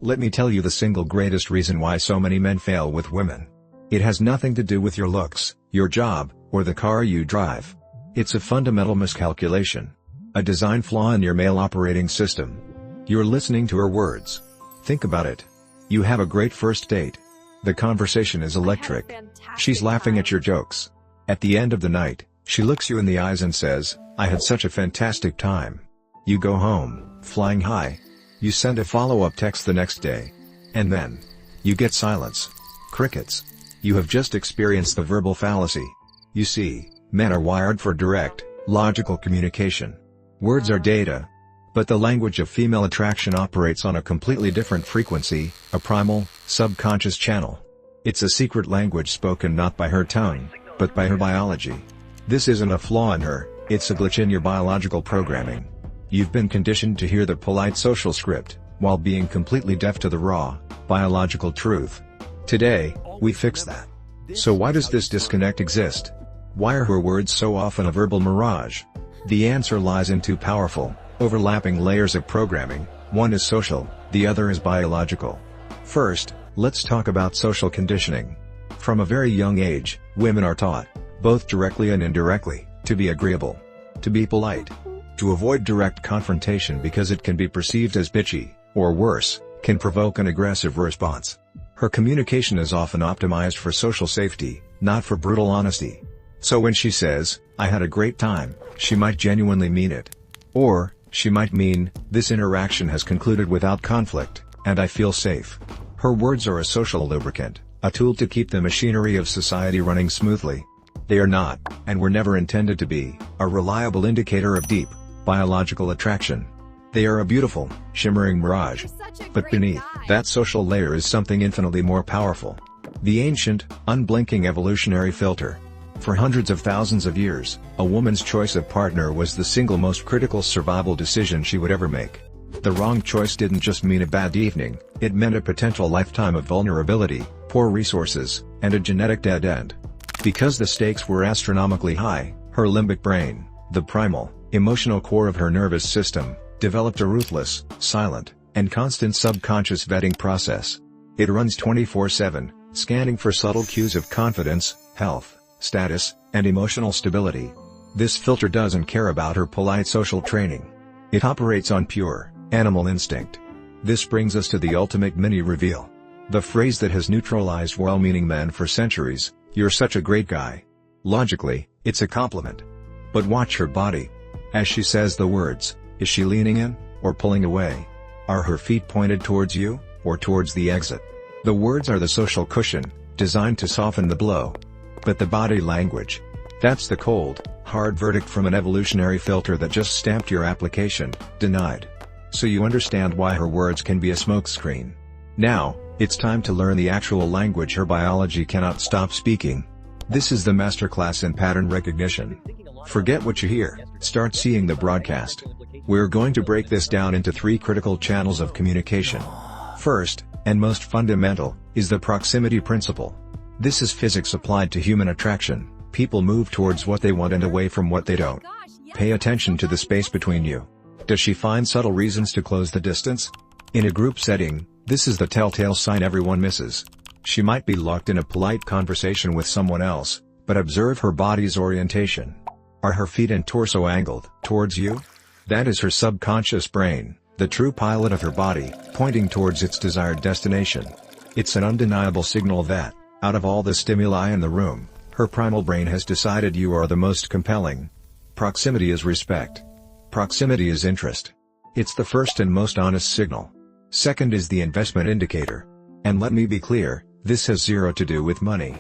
Let me tell you the single greatest reason why so many men fail with women. It has nothing to do with your looks, your job, or the car you drive. It's a fundamental miscalculation. A design flaw in your male operating system. You're listening to her words. Think about it. You have a great first date. The conversation is electric. She's laughing at your jokes. At the end of the night, she looks you in the eyes and says, "I had such a fantastic time." You go home, flying high. You send a follow-up text the next day. And then, you get silence. Crickets. You have just experienced the verbal fallacy. You see, men are wired for direct, logical communication. Words are data. But the language of female attraction operates on a completely different frequency, a primal, subconscious channel. It's a secret language spoken not by her tongue, but by her biology. This isn't a flaw in her, it's a glitch in your biological programming. You've been conditioned to hear the polite social script, while being completely deaf to the raw, biological truth. Today, we fix that. So why does this disconnect exist? Why are her words so often a verbal mirage? The answer lies in two powerful, overlapping layers of programming. One is social, the other is biological. First, let's talk about social conditioning. From a very young age, women are taught, both directly and indirectly, to be agreeable, to be polite, to avoid direct confrontation because it can be perceived as bitchy, or worse, can provoke an aggressive response. Her communication is often optimized for social safety, not for brutal honesty. So when she says, "I had a great time," she might genuinely mean it. Or, she might mean, "This interaction has concluded without conflict, and I feel safe." Her words are a social lubricant, a tool to keep the machinery of society running smoothly. They are not, and were never intended to be, a reliable indicator of deep, biological attraction. They are a beautiful, shimmering mirage. But beneath that social layer is something infinitely more powerful. The ancient, unblinking evolutionary filter. For hundreds of thousands of years, a woman's choice of partner was the single most critical survival decision she would ever make. The wrong choice didn't just mean a bad evening, it meant a potential lifetime of vulnerability, poor resources, and a genetic dead end. Because the stakes were astronomically high, her limbic brain, the primal, emotional core of her nervous system, developed a ruthless, silent, and constant subconscious vetting process. It runs 24/7, scanning for subtle cues of confidence, health, status, and emotional stability. This filter doesn't care about her polite social training. It operates on pure, animal instinct. This brings us to the ultimate mini-reveal. The phrase that has neutralized well-meaning men for centuries, "You're such a great guy." Logically, it's a compliment. But watch her body. As she says the words, is she leaning in, or pulling away? Are her feet pointed towards you, or towards the exit? The words are the social cushion, designed to soften the blow. But the body language, that's the cold, hard verdict from an evolutionary filter that just stamped your application, denied. So you understand why her words can be a smokescreen. Now, it's time to learn the actual language her biology cannot stop speaking. This is the masterclass in pattern recognition. Forget what you hear, start seeing the broadcast. We're going to break this down into three critical channels of communication. First, and most fundamental, is the proximity principle. This is physics applied to human attraction. People move towards what they want and away from what they don't. Pay attention to the space between you. Does she find subtle reasons to close the distance? In a group setting, this is the telltale sign everyone misses. She might be locked in a polite conversation with someone else, but observe her body's orientation. Are her feet and torso angled towards you? That is her subconscious brain, the true pilot of her body, pointing towards its desired destination. It's an undeniable signal that, out of all the stimuli in the room, her primal brain has decided you are the most compelling. Proximity is respect. Proximity is interest. It's the first and most honest signal. Second is the investment indicator. And let me be clear, this has zero to do with money.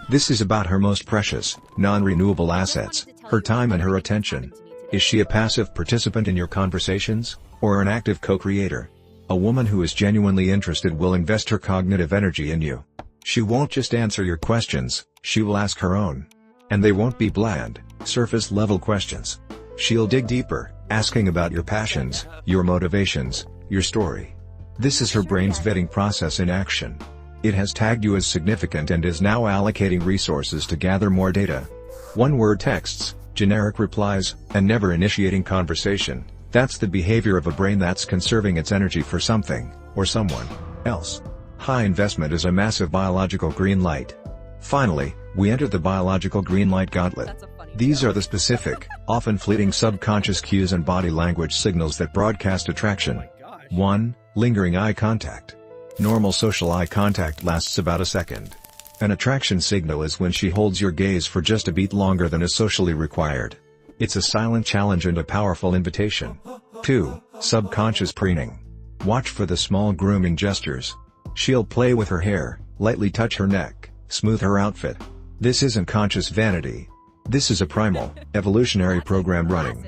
This is about her most precious, non-renewable assets, her time and her attention. Is she a passive participant in your conversations, or an active co-creator? A woman who is genuinely interested will invest her cognitive energy in you. She won't just answer your questions, she will ask her own. And they won't be bland, surface-level questions. She'll dig deeper, asking about your passions, your motivations, your story. This is her brain's vetting process in action. It has tagged you as significant and is now allocating resources to gather more data. One-word texts, generic replies, and never initiating conversation. That's the behavior of a brain that's conserving its energy for something, or someone. else. High investment is a massive biological green light. Finally, we enter the biological green light gauntlet. These are the specific, often fleeting subconscious cues and body language signals that broadcast attraction. 1. Lingering eye contact. Normal social eye contact lasts about a second. An attraction signal is when she holds your gaze for just a beat longer than is socially required. It's a silent challenge and a powerful invitation. 2. Subconscious preening. Watch for the small grooming gestures. She'll play with her hair, lightly touch her neck, smooth her outfit. This isn't conscious vanity. This is a primal, evolutionary program running.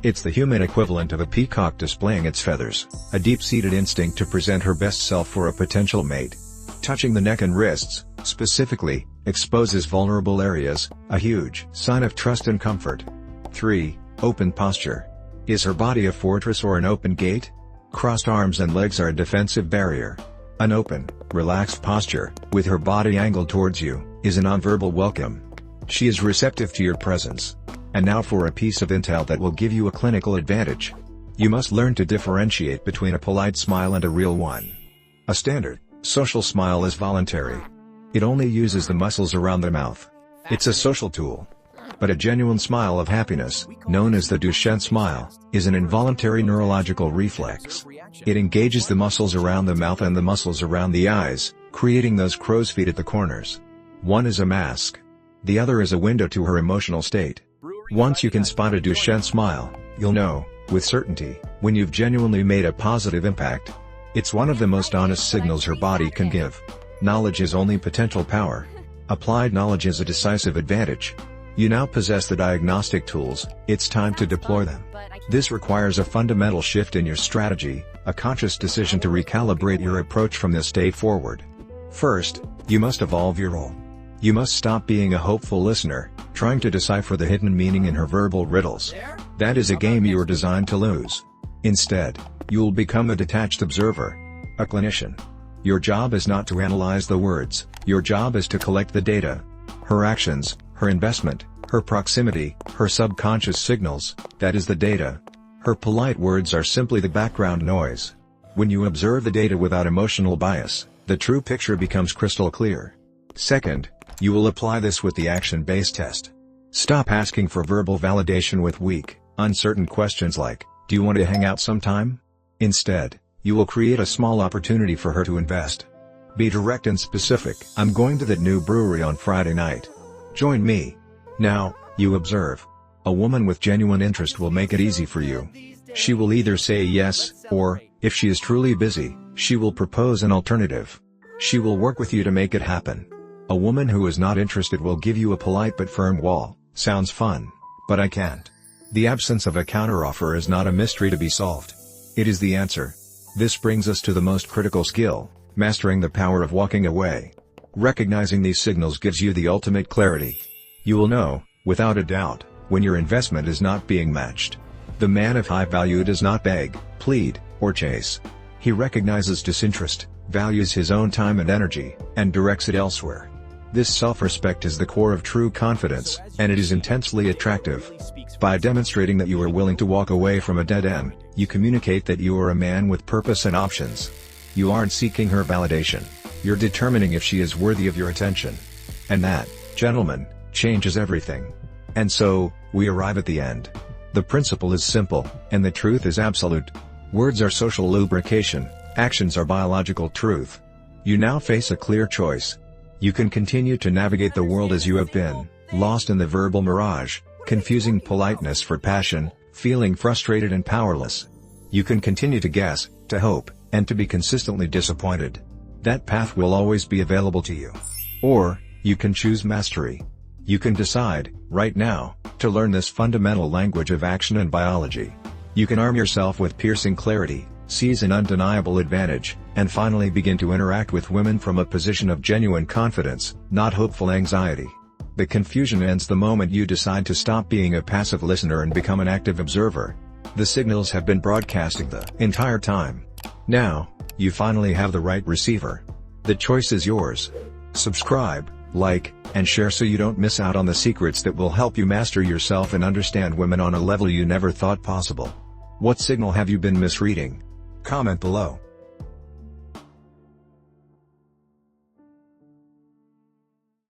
It's the human equivalent of a peacock displaying its feathers, a deep-seated instinct to present her best self for a potential mate. Touching the neck and wrists, specifically, exposes vulnerable areas, a huge sign of trust and comfort. 3. Open posture. Is her body a fortress or an open gate? Crossed arms and legs are a defensive barrier. An open, relaxed posture, with her body angled towards you, is a nonverbal welcome. She is receptive to your presence. And now for a piece of intel that will give you a clinical advantage. You must learn to differentiate between a polite smile and a real one. A standard, social smile is voluntary. It only uses the muscles around the mouth. It's a social tool. But a genuine smile of happiness, known as the Duchenne smile, is an involuntary neurological reflex. It engages the muscles around the mouth and the muscles around the eyes, creating those crow's feet at the corners. One is a mask. The other is a window to her emotional state. Once you can spot a Duchenne smile, you'll know, with certainty, when you've genuinely made a positive impact. It's one of the most honest signals her body can give. Knowledge is only potential power. Applied knowledge is a decisive advantage. You now possess the diagnostic tools, it's time to deploy them. This requires a fundamental shift in your strategy, a conscious decision to recalibrate your approach from this day forward. First, you must evolve your role. You must stop being a hopeful listener, trying to decipher the hidden meaning in her verbal riddles. That is a game you are designed to lose. Instead, you'll become a detached observer, a clinician. Your job is not to analyze the words, your job is to collect the data. Her actions, her investment, her proximity, her subconscious signals, that is the data. Her polite words are simply the background noise. When you observe the data without emotional bias, the true picture becomes crystal clear. Second, you will apply this with the action-based test. Stop asking for verbal validation with weak, uncertain questions like, "Do you want to hang out sometime?" Instead, you will create a small opportunity for her to invest. Be direct and specific. "I'm going to that new brewery on Friday night. Join me." Now, you observe. A woman with genuine interest will make it easy for you. She will either say yes, or, if she is truly busy, she will propose an alternative. She will work with you to make it happen. A woman who is not interested will give you a polite but firm wall. "Sounds fun, but I can't." The absence of a counteroffer is not a mystery to be solved. It is the answer. This brings us to the most critical skill, mastering the power of walking away. Recognizing these signals gives you the ultimate clarity. You will know, without a doubt, when your investment is not being matched. The man of high value does not beg, plead, or chase. He recognizes disinterest, values his own time and energy, and directs it elsewhere. This self-respect is the core of true confidence, and it is intensely attractive. By demonstrating that you are willing to walk away from a dead end, you communicate that you are a man with purpose and options. You aren't seeking her validation. You're determining if she is worthy of your attention. And that, gentlemen, changes everything. And so, we arrive at the end. The principle is simple, and the truth is absolute. Words are social lubrication, actions are biological truth. You now face a clear choice. You can continue to navigate the world as you have been, lost in the verbal mirage, confusing politeness for passion, feeling frustrated and powerless. You can continue to guess, to hope, and to be consistently disappointed. That path will always be available to you. Or, you can choose mastery. You can decide, right now, to learn this fundamental language of action and biology. You can arm yourself with piercing clarity, seize an undeniable advantage, and finally begin to interact with women from a position of genuine confidence, not hopeful anxiety. The confusion ends the moment you decide to stop being a passive listener and become an active observer. The signals have been broadcasting the entire time. Now, you finally have the right receiver. The choice is yours. Subscribe, like, and share so you don't miss out on the secrets that will help you master yourself and understand women on a level you never thought possible. What signal have you been misreading? Comment below.